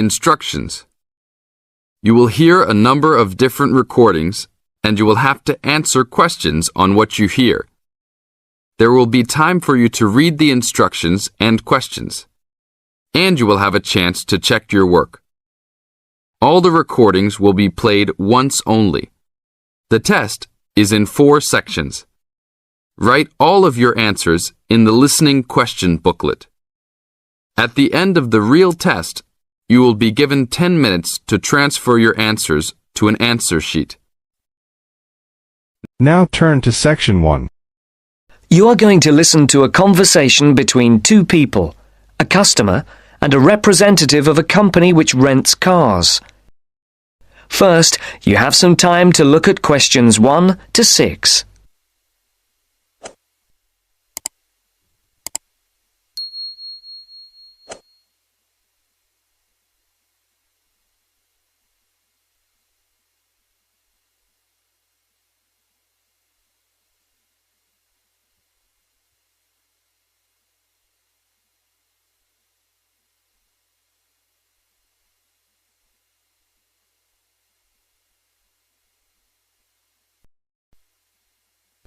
instructions. You will hear a number of different recordings, and you will have to answer questions on what you hear. There will be time for you to read the instructions and questions, and you will have a chance to check your work. All the recordings will be played once only. The test is in 4 sections. Write all of your answers in the listening question booklet. At the end of the real test, you will be given 10 minutes to transfer your answers to an answer sheet. Now turn to Section 1. You are going to listen to a conversation between 2 people, a customer and a representative of a company which rents cars. First, you have some time to look at questions 1 to 6.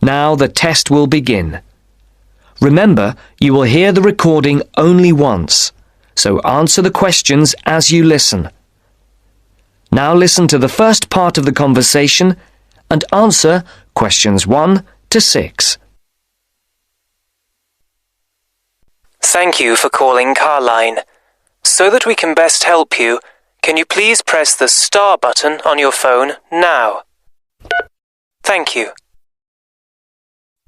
Now the test will begin. Remember, you will hear the recording only once, so answer the questions as you listen. Now listen to the first part of the conversation and answer questions 1 to 6. Thank you for calling Carline. So that we can best help you, can you please press the star button on your phone now? Thank you.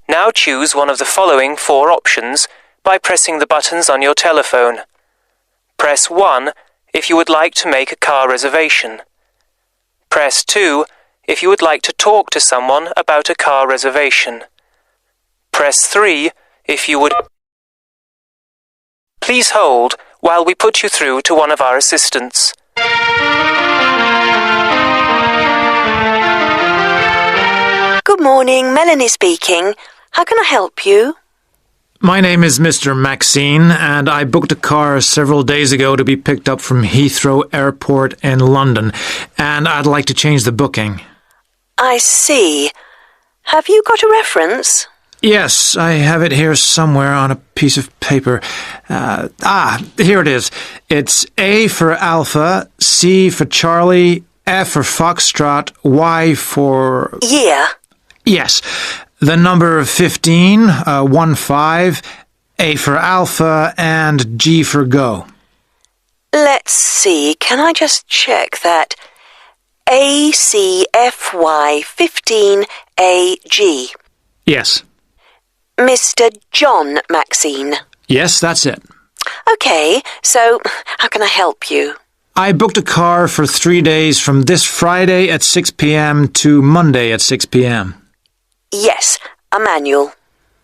Now choose one of the following 4 options by pressing the buttons on your telephone. Press 1 if you would like to make a car reservation. Press 2 if you would like to talk to someone about a car reservation. Press 3 if you would... Please hold while we put you through to one of our assistants. Good morning, Melanie speaking. How can I help you? My name is Mr. Maxine, and I booked a car several days ago to be picked up from Heathrow Airport in London, and I'd like to change the booking. I see. Have you got a reference? Yes, I have it here somewhere on a piece of paper. Here it is. It's A for Alpha, C for Charlie, F for Foxtrot, Y for... Yeah. Yes. The number 15, 15, A for Alpha, and G for Go. Let's see. Can I just check that? ACFY 15AG. Yes. Mr. John Maxine. Yes, that's it. Okay, so how can I help you? I booked a car for 3 days from this Friday at 6 p.m. to Monday at 6 p.m. Yes, a manual.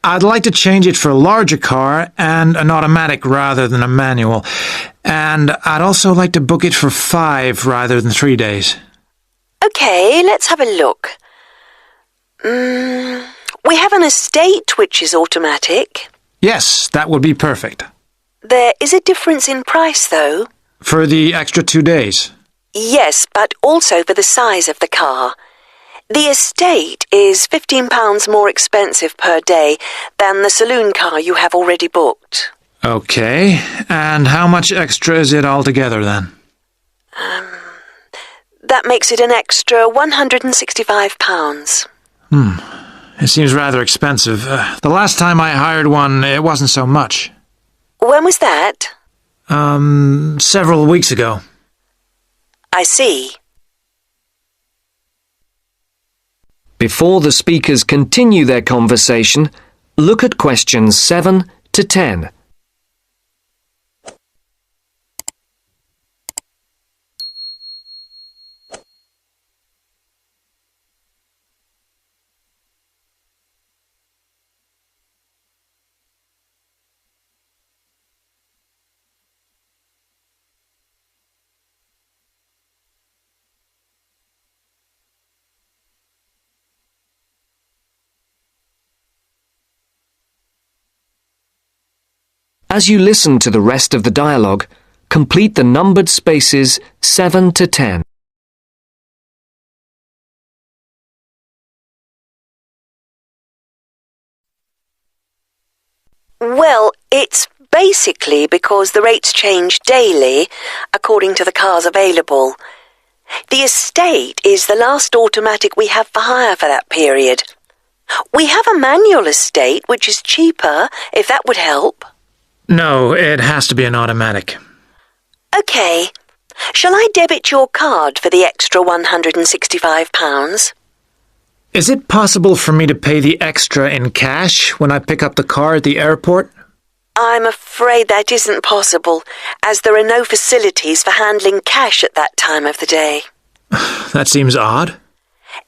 I'd like to change it for a larger car and an automatic rather than a manual. And I'd also like to book it for 5 rather than 3 days. Okay, let's have a look. We have an estate which is automatic. Yes, that would be perfect. There is a difference in price, though. For the extra 2 days? Yes, but also for the size of the car. The estate is £15 more expensive per day than the saloon car you have already booked. Okay, and how much extra is it altogether then? That makes it an extra £165. It seems rather expensive. The last time I hired one, it wasn't so much. When was that? Several weeks ago. I see. Before the speakers continue their conversation, look at questions 7 to 10. As you listen to the rest of the dialogue, complete the numbered spaces 7 to 10. Well, it's basically because the rates change daily according to the cars available. The estate is the last automatic we have for hire for that period. We have a manual estate, which is cheaper, if that would help. No, it has to be an automatic. OK. Shall I debit your card for the extra £165? Is it possible for me to pay the extra in cash when I pick up the car at the airport? I'm afraid that isn't possible, as there are no facilities for handling cash at that time of the day. That seems odd.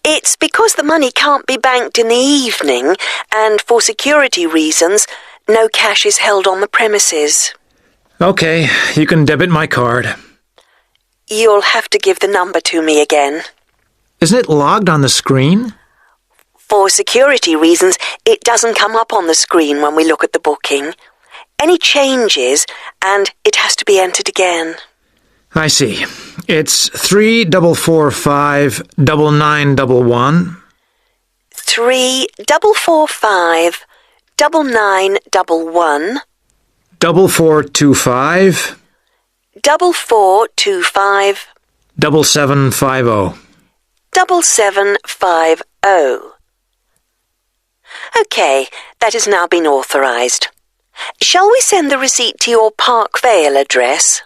It's because the money can't be banked in the evening, and for security reasons, no cash is held on the premises. Okay, you can debit my card. You'll have to give the number to me again. Isn't it logged on the screen? For security reasons, it doesn't come up on the screen when we look at the booking. Any changes, and it has to be entered again. I see. It's 34459911. 3445 9911 4425 4425 7750. 7750. OK, that has now been authorised. Shall we send the receipt to your Park Vale address?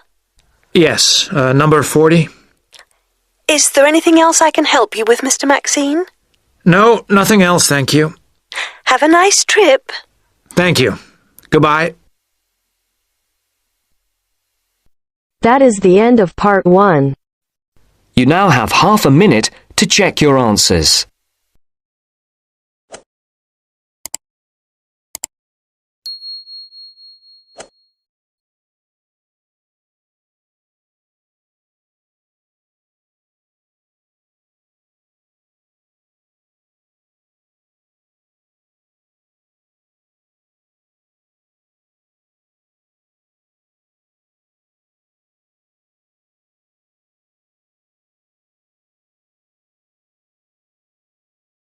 Yes, number 40. Is there anything else I can help you with, Mr. Maxine? No, nothing else, thank you. Have a nice trip. Thank you. Goodbye. That is the end of part 1. You now have half a minute to check your answers.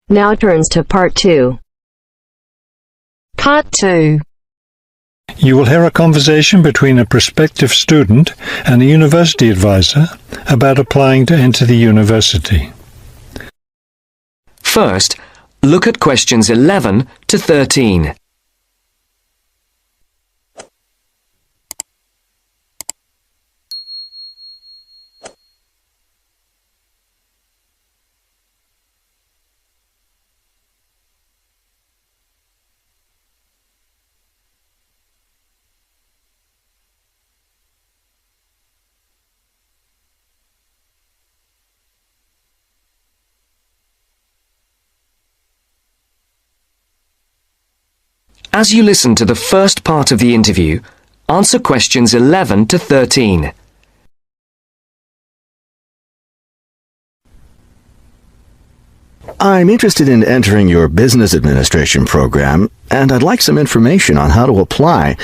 Now turns to part 2. Part 2. You will hear a conversation between a prospective student and a university advisor about applying to enter the university. First, look at questions 11 to 13. As you listen to the first part of the interview, answer questions 11 to 13. I'm interested in entering your business administration program, and I'd like some information on how to apply.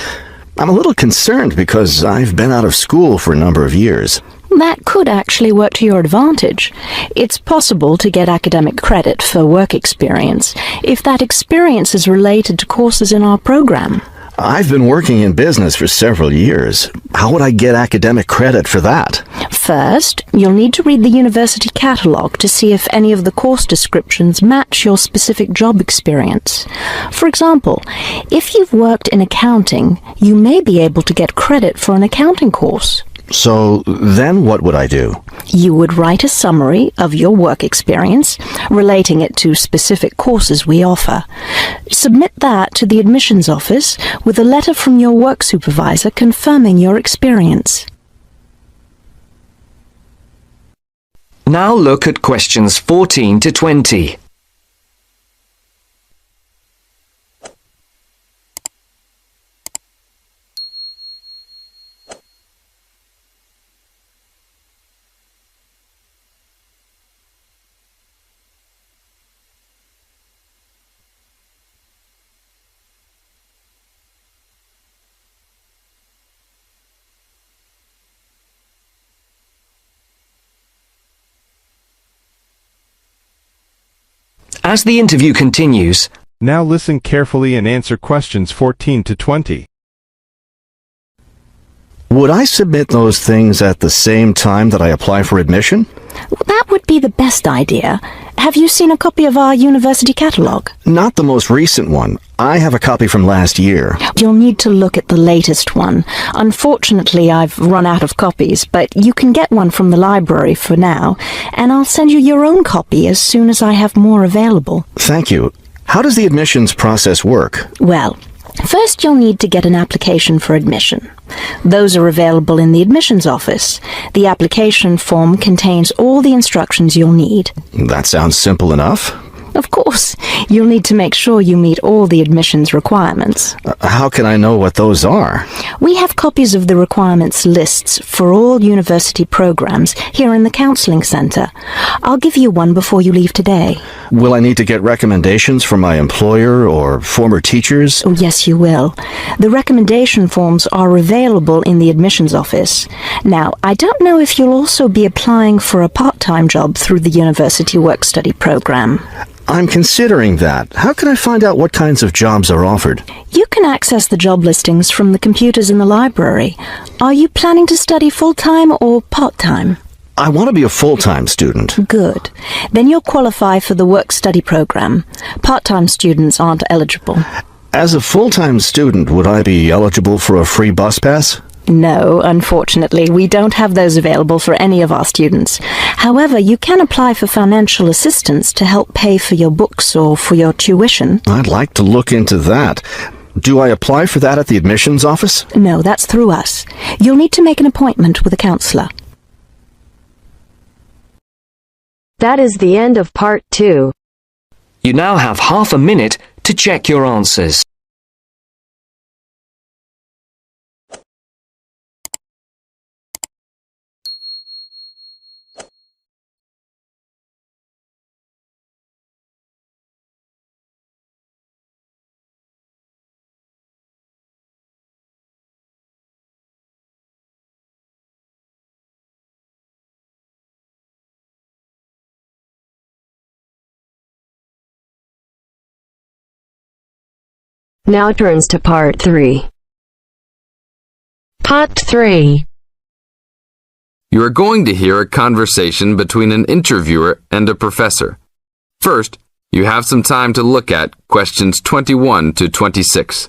I'm a little concerned because I've been out of school for a number of years. That could actually work to your advantage. It's possible to get academic credit for work experience if that experience is related to courses in our program. I've been working in business for several years. How would I get academic credit for that? First, you'll need to read the university catalogue to see if any of the course descriptions match your specific job experience. For example, if you've worked in accounting, you may be able to get credit for an accounting course. So then what would I do? You would write a summary of your work experience, relating it to specific courses we offer. Submit that to the admissions office with a letter from your work supervisor confirming your experience. Now look at questions 14 to 20. As the interview continues, Now listen carefully and answer questions 14 to 20. Would I submit those things at the same time that I apply for admission? That would be the best idea. Have you seen a copy of our university catalogue? Not the most recent one. I have a copy from last year. You'll need to look at the latest one. Unfortunately, I've run out of copies, but you can get one from the library for now, and I'll send you your own copy as soon as I have more available. Thank you. How does the admissions process work? Well, first you'll need to get an application for admission. Those are available in the admissions office. The application form contains all the instructions you'll need. That sounds simple enough. Of course, you'll need to make sure you meet all the admissions requirements. How can I know what those are? We have copies of the requirements lists for all university programs here in the counseling center. I'll give you one before you leave today. Will I need to get recommendations from my employer or former teachers? Oh, yes, you will. The recommendation forms are available in the admissions office. Now, I don't know if you'll also be applying for a part-time job through the university work-study program. I'm considering that. How can I find out what kinds of jobs are offered? You can access the job listings from the computers in the library. Are you planning to study full-time or part-time? I want to be a full-time student. Good. Then you'll qualify for the work-study program. Part-time students aren't eligible. As a full-time student, would I be eligible for a free bus pass? No, unfortunately, we don't have those available for any of our students. However, you can apply for financial assistance to help pay for your books or for your tuition. I'd like to look into that. Do I apply for that at the admissions office? No, that's through us. You'll need to make an appointment with a counselor. That is the end of part 2. you now have half a minute to check your answers. Now turns to part 3. Part 3. You are going to hear a conversation between an interviewer and a professor. First, you have some time to look at questions 21 to 26.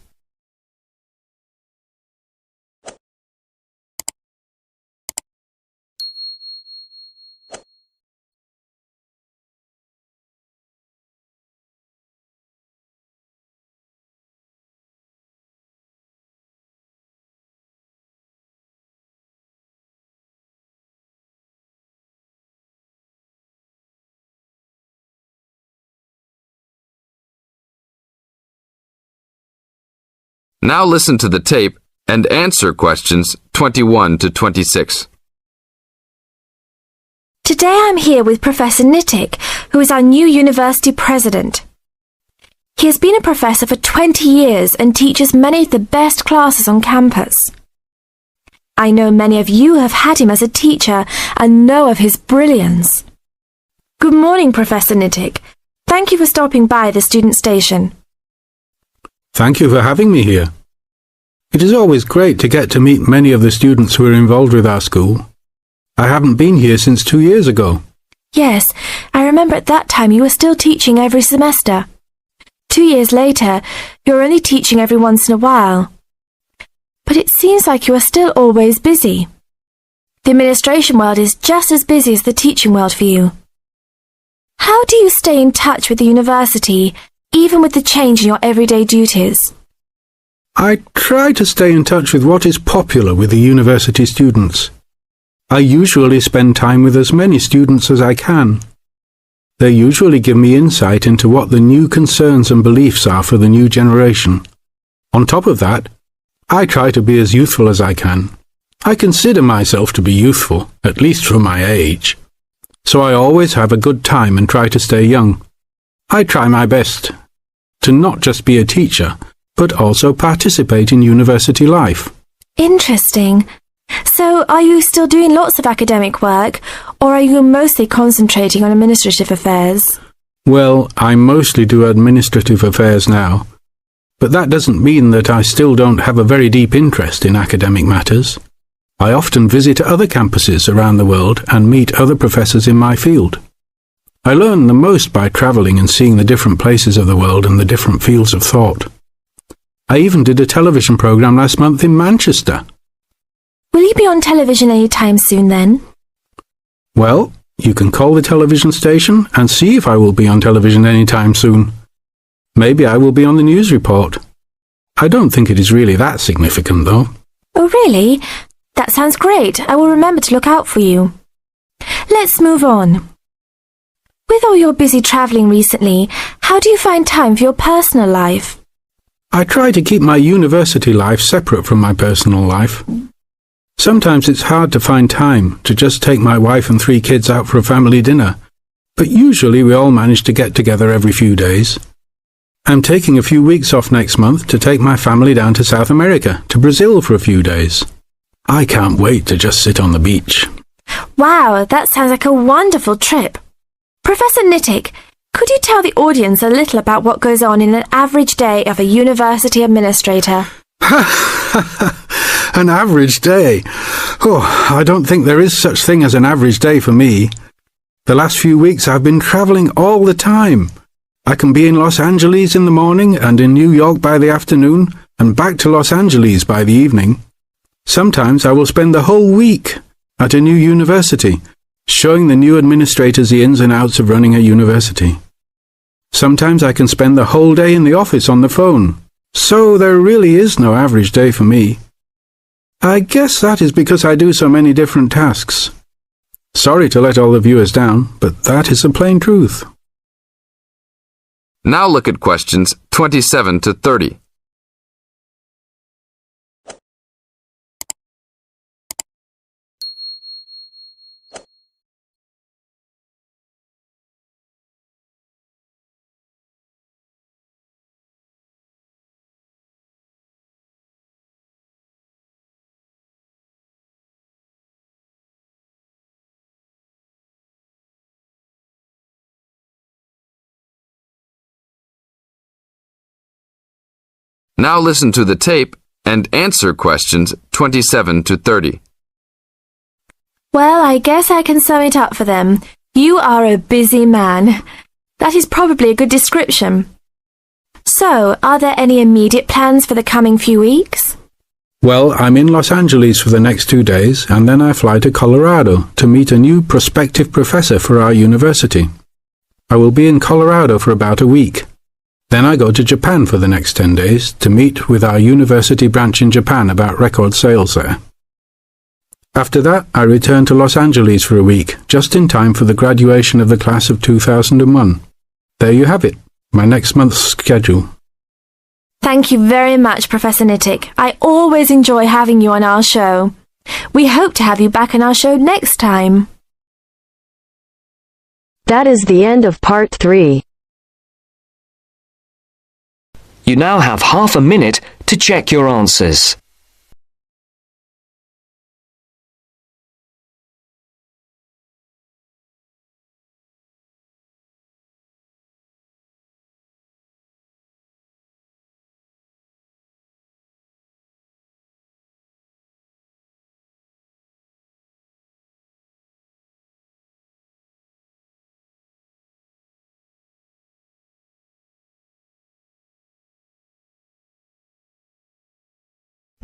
Now listen to the tape and answer questions 21 to 26. Today I'm here with Professor Nittick, who is our new university president. He has been a professor for 20 years and teaches many of the best classes on campus. I know many of you have had him as a teacher and know of his brilliance. Good morning, Professor Nittick. Thank you for stopping by the student station. Thank you for having me here. It is always great to get to meet many of the students who are involved with our school. I haven't been here since 2 years ago. Yes, I remember at that time you were still teaching every semester. 2 years later, you're only teaching every once in a while. But it seems like you are still always busy. The administration world is just as busy as the teaching world for you. How do you stay in touch with the university, even with the change in your everyday duties? I try to stay in touch with what is popular with the university students. I usually spend time with as many students as I can. They usually give me insight into what the new concerns and beliefs are for the new generation. On top of that, I try to be as youthful as I can. I consider myself to be youthful, at least for my age. So I always have a good time and try to stay young. I try my best to not just be a teacher, but also participate in university life. Interesting. So, are you still doing lots of academic work, or are you mostly concentrating on administrative affairs? Well, I mostly do administrative affairs now, but that doesn't mean that I still don't have a very deep interest in academic matters. I often visit other campuses around the world and meet other professors in my field. I learn the most by travelling and seeing the different places of the world and the different fields of thought. I even did a television programme last month in Manchester. Will you be on television any time soon then? Well, you can call the television station and see if I will be on television any time soon. Maybe I will be on the news report. I don't think it is really that significant, though. Oh, really? That sounds great. I will remember to look out for you. Let's move on. With all your busy travelling recently, how do you find time for your personal life? I try to keep my university life separate from my personal life. Sometimes it's hard to find time to just take my wife and 3 kids out for a family dinner, but usually we all manage to get together every few days. I'm taking a few weeks off next month to take my family down to South America, to Brazil for a few days. I can't wait to just sit on the beach. Wow, that sounds like a wonderful trip. Professor Nittick, could you tell the audience a little about what goes on in an average day of a university administrator? An average day? Oh, I don't think there is such thing as an average day for me. The last few weeks I've been travelling all the time. I can be in Los Angeles in the morning and in New York by the afternoon and back to Los Angeles by the evening. Sometimes I will spend the whole week at a new university, showing the new administrators the ins and outs of running a university. Sometimes I can spend the whole day in the office on the phone. So there really is no average day for me. I guess that is because I do so many different tasks. Sorry to let all the viewers down, but that is the plain truth. Now look at questions 27 to 30. Now listen to the tape and answer questions 27 to 30. Well, I guess I can sum it up for them. You are a busy man. That is probably a good description. So, are there any immediate plans for the coming few weeks? Well, I'm in Los Angeles for the next 2 days, and then I fly to Colorado to meet a new prospective professor for our university. I will be in Colorado for about a week. Then I go to Japan for the next 10 days to meet with our university branch in Japan about record sales there. After that, I return to Los Angeles for a week, just in time for the graduation of the class of 2001. There you have it, my next month's schedule. Thank you very much, Professor Nittick. I always enjoy having you on our show. We hope to have you back on our show next time. That is the end of part 3. You now have half a minute to check your answers.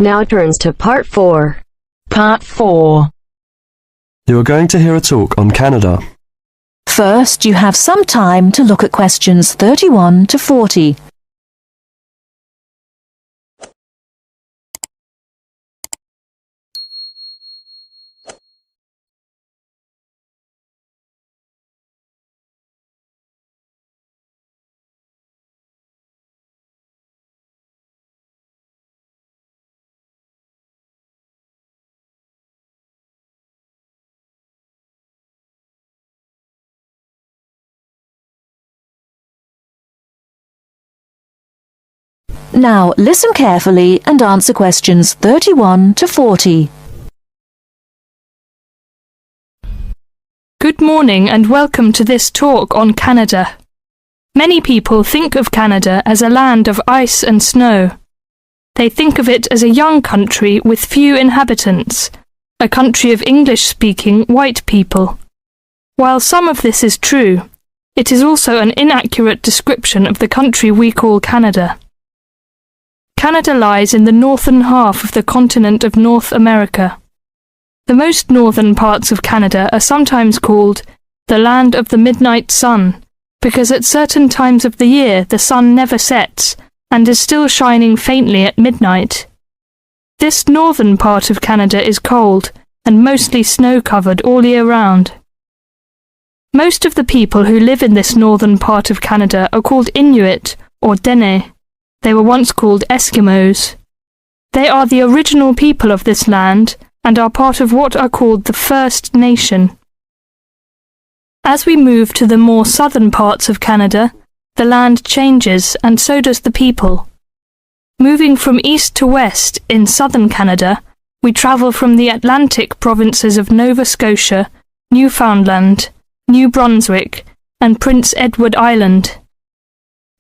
Now turns to part 4. Part 4. You are going to hear a talk on Canada. First, you have some time to look at questions 31 to 40. Now listen carefully and answer questions 31 to 40. Good morning and welcome to this talk on Canada. Many people think of Canada as a land of ice and snow. They think of it as a young country with few inhabitants, a country of English-speaking white people. While some of this is true, it is also an inaccurate description of the country we call Canada. Canada lies in the northern half of the continent of North America. The most northern parts of Canada are sometimes called the land of the midnight sun, because at certain times of the year the sun never sets and is still shining faintly at midnight. This northern part of Canada is cold and mostly snow-covered all year round. Most of the people who live in this northern part of Canada are called Inuit or Dene. They were once called Eskimos. They are the original people of this land and are part of what are called the First Nation. As we move to the more southern parts of Canada, the land changes and so does the people. Moving from east to west in southern Canada, we travel from the Atlantic provinces of Nova Scotia, Newfoundland, New Brunswick, and Prince Edward Island.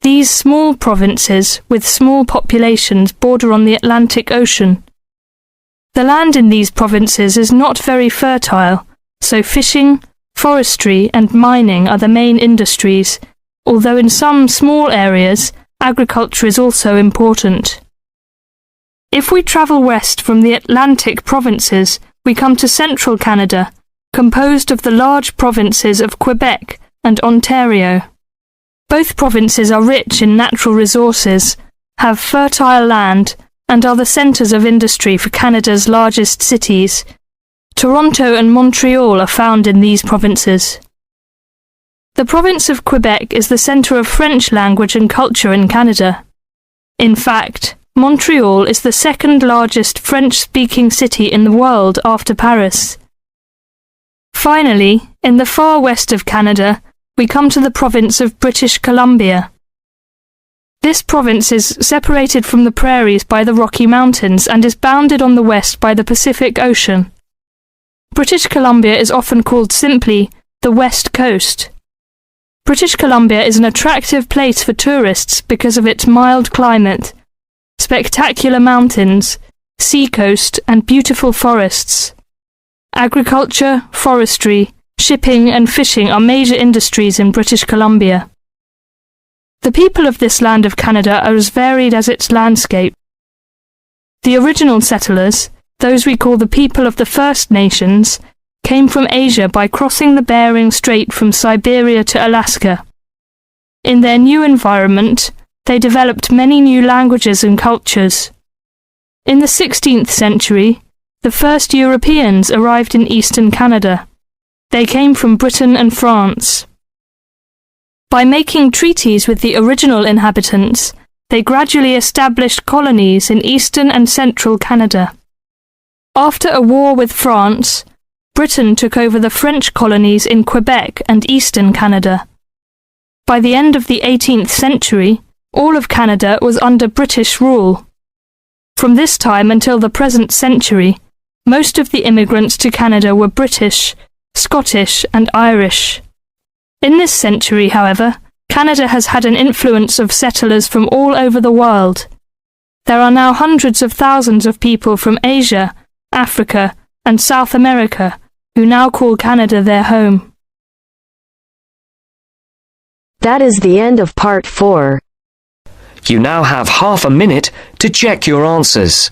These small provinces with small populations border on the Atlantic Ocean. The land in these provinces is not very fertile, so fishing, forestry and mining are the main industries, although in some small areas, agriculture is also important. If we travel west from the Atlantic provinces, we come to central Canada, composed of the large provinces of Quebec and Ontario. Both provinces are rich in natural resources, have fertile land, and are the centres of industry for Canada's largest cities. Toronto and Montreal are found in these provinces. The province of Quebec is the centre of French language and culture in Canada. In fact, Montreal is the second largest French-speaking city in the world after Paris. Finally, in the far west of Canada, we come to the province of British Columbia. This province is separated from the prairies by the Rocky Mountains and is bounded on the west by the Pacific Ocean. British Columbia is often called simply the West Coast. British Columbia is an attractive place for tourists because of its mild climate, spectacular mountains, seacoast, and beautiful forests. Agriculture, forestry, shipping and fishing are major industries in British Columbia. The people of this land of Canada are as varied as its landscape. The original settlers, those we call the people of the First Nations, came from Asia by crossing the Bering Strait from Siberia to Alaska. In their new environment, they developed many new languages and cultures. In the 16th century, the first Europeans arrived in eastern Canada. They came from Britain and France. By making treaties with the original inhabitants, they gradually established colonies in eastern and central Canada. After a war with France, Britain took over the French colonies in Quebec and eastern Canada. By the end of the 18th century, all of Canada was under British rule. From this time until the present century, most of the immigrants to Canada were British, Scottish, and Irish. In this century, however, Canada has had an influence of settlers from all over the world. There are now hundreds of thousands of people from Asia, Africa, and South America who now call Canada their home. That is the end of part 4. You now have half a minute to check your answers.